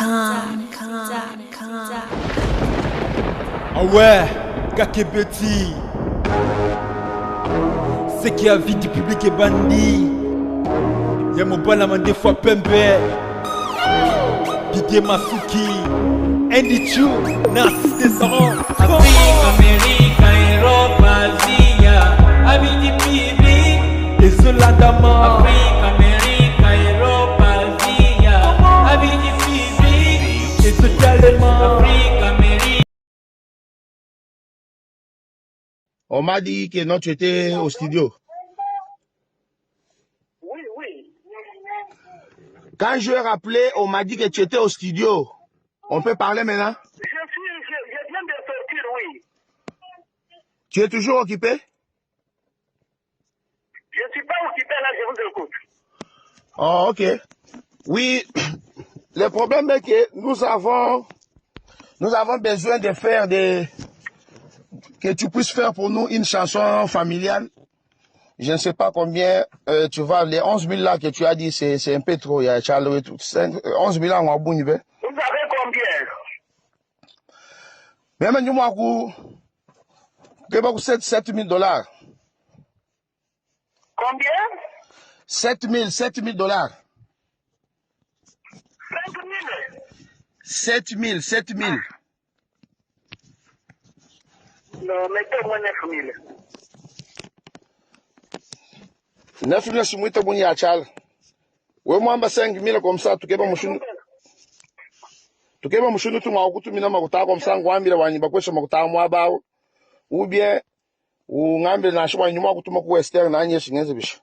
Ah ouais, Kakebeti. C'est qui a vie du public est bandit. Y'a mon balaman des fois pembe. Didier Masuki. Andy Chou, Narcisse Descendant. Afrique, Amérique, Europe, Asie, avis du public. Et Zolandama. Afrique, Amérique, Europe, Asie, avis du public. Et Zolandama. Afrique, Amérique. On m'a dit que non, tu étais au studio. Oui, oui. Quand je ai rappelé, on m'a dit que tu étais au studio. On peut parler maintenant? Je viens de sortir, oui. Tu es toujours occupé? Je ne suis pas occupé là, je vous écoute. Oh, ok. Oui, le problème est que nous avons besoin de faire que tu puisses faire pour nous une chanson familiale. Je ne sais pas combien, tu vois, les 11 000 là que tu as dit, c'est un peu trop. Il y a Charles et tout. 11 000 là, on a bon niveau. Vous avez combien? Même nous, moi, que 7 000 $. Combien? 7 000 $. 5 000. 7 000. Non, mettez-moi 9 000. 9 000 c'est muito bon, ya Charles. Oui, moi, 5 000 comme ça, tu peux pas me chouiner. Tu peux pas me chouiner, tu m'as oublié, tu m'as oublié comme ça, on va wani bakwe so makuta mo abawo. Ou bien, ou ngambe na shwa nyuma kutuma ku Western na nyesha ngenze bisho.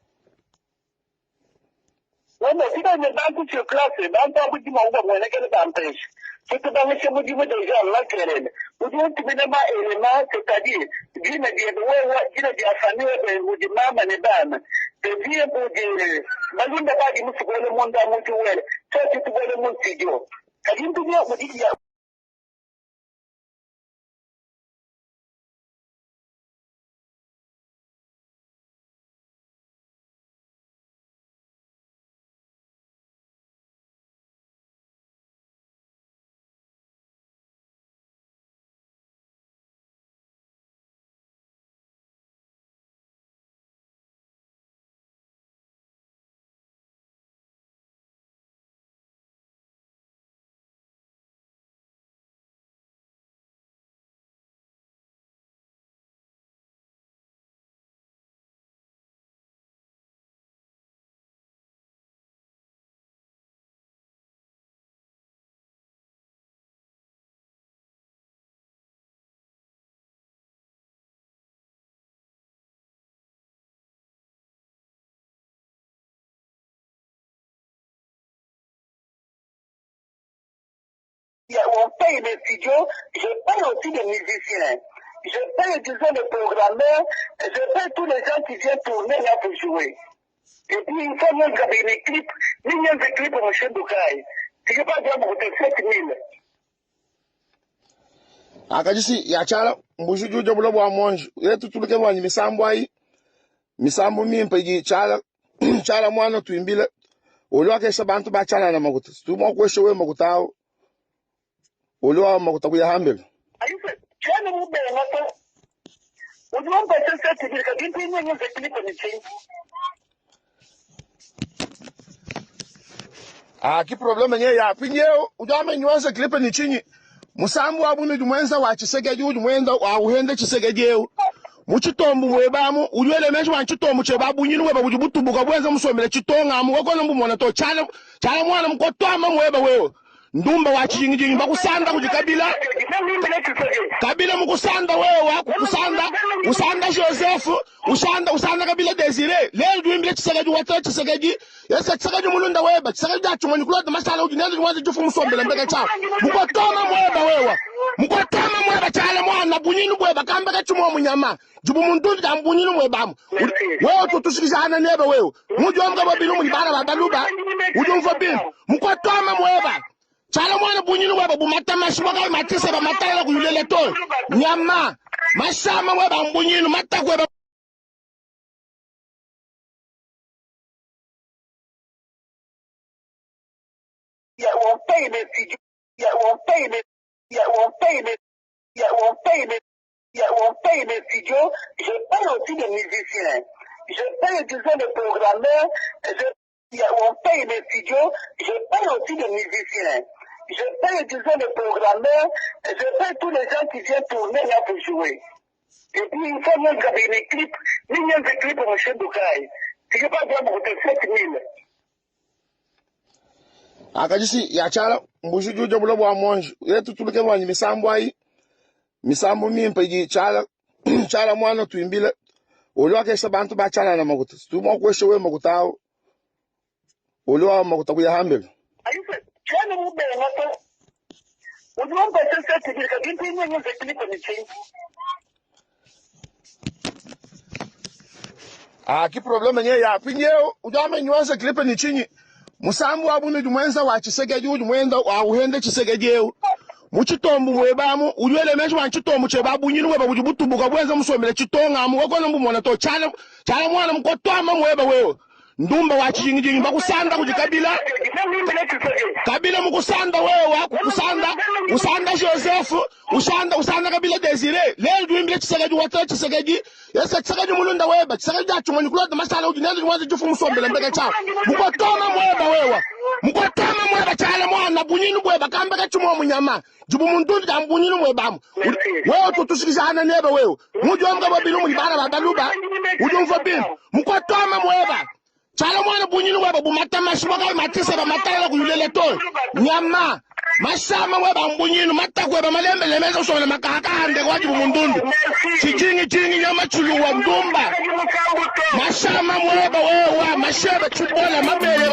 Oui, mais si on est dans toute sur classe, dans ton petit monde, on est qu'elle t'empêche. Si tu vas laisser me dire déjà là, qu'elle vous dites que tu n'as élément, c'est-à-dire, dis me dire, ouais, dis me dire, famille, vous dites, maman, et bam. Tu viens pour dire, malgré pas dire, tu vois le monde à mon tour, toi, tu vois le monde studio. Quand tu viens, vous dites, on paye les studios, je paye aussi les musiciens. Je paye, disons, les programmeurs, je paye tous les gens qui viennent tourner là pour jouer. Et puis, il faut même garder les clips, millions de clips pour M. Doukaï. Je ne peux pas dire pour 7 000. Akajisi, ya Charles, mbuju jujo bulo bwa monju. Ile tutuluke wani misambo ayi. Misambo mimpa yi Charles, Charles Muana tuimbile. Olwa kesha bantu ba Charles na makuta. Tu mo kweshe we makuta. Olwa makuta kuya hambele. Ayuka, jana mube ngata. Udumba sasa tibika binti yenye ze clip ni chini. Ki problema nye ya pinyeo, ujame nywanza klipe ni chini. Musambu wabunu jumwenza wa chisege juu jumwenda wa uhende chisege jeu. Muchitombu mwebamu, ujuele menshi wa chitombu chebabu nyinu weba ujubutubuka bwenza musomele chitonga amu wakona mbu mwana to chala mwana mkotoma mweba wewe. Ndumba wa chingi bakusanda kujikabila. Kabila mukusanda wewe kukusanda usanda Joseph usanda kabila Desire leo duimbile chisagaji wata chisagaji yesa chisagaji mulunda weba chisagaji achumani kulota masala ujinenda jwaza jufu musombele mbega cha mukotoma mweba wewe mukotoma mweba chala mwana bunyinu bweba kambega chumo munyama jubu mundu jambunyinu mwebamu wewe tutusikizana nebe wewe mujomga babilu mulibara babaluba ujumfa bin mukotoma mweba Chala mwana bunyinu weba bumata mashibaka matisa ba matala kuyulele to nyama mashama weba mbunyinu mata kweba on paye les studios. on paye les studios, je paye aussi les musiciens. Je paye, disons, les programmeurs, on paye les studios, je paye aussi les musiciens. Je paye, disons, les programmeurs, je paye tous les gens qui viennent tourner là pour jouer. Et puis, il faut même graver les clips, des clips pour M. Doukaï. Tu ne peux pas dire pour 7 000. Akajisi ya chala mbushi jujo bulo bwa monji yetu tuluke bwanyi misambo ayi misambo mimpa iji chala mwana tuimbile uliwa kesha bantu ba chala na makuta tumo kweshe we makutao uliwa makuta kuya hambele ayise chana mube ngato uliwa mpese seti bilika binti nyenye zekilipo ni chingi ki problema nye ya pinyeo ujame nyuanza klipe ni chinyi musambu abunu jumwenza wa chisegeji ujumwenda wa uhende chisegejeu muchitombu mwebamu uliwele mesho wa chitombu chebabu nyinu weba ujibutubuka bwenza musomele chitonga muwekona mbumona to chala mwana mkotwama mweba wewe ndumba wa chingi bakusanda kujikabila kabila mukusanda wewe usanda Joseph usanda kabila Desire leo duimbile chisegeji wata chisegeji yesa chisegeji mulunda weba chisegeji achumani kulota masala ujinende mwanza jufu musombele mbeke chao mukotoma mweba wewe mukotoma mweba chala mwana bunyinu mweba kambeke chumo munyama jubu mundundi ya bunyinu mwebamu wewe tutusikizana nebe wewe mujomga babilu mulibara babaluba ujumva bin mukotoma mweba chala mwana bunyinu weba bumata mashibaga matisa ba matala kuyulele to nyama masama weba bunyinu matakweba malembe lemezo sola makakande kwaji bumundundu chingi nyama chuluwa ndumba masama mweba wewa mashebe chubola mabele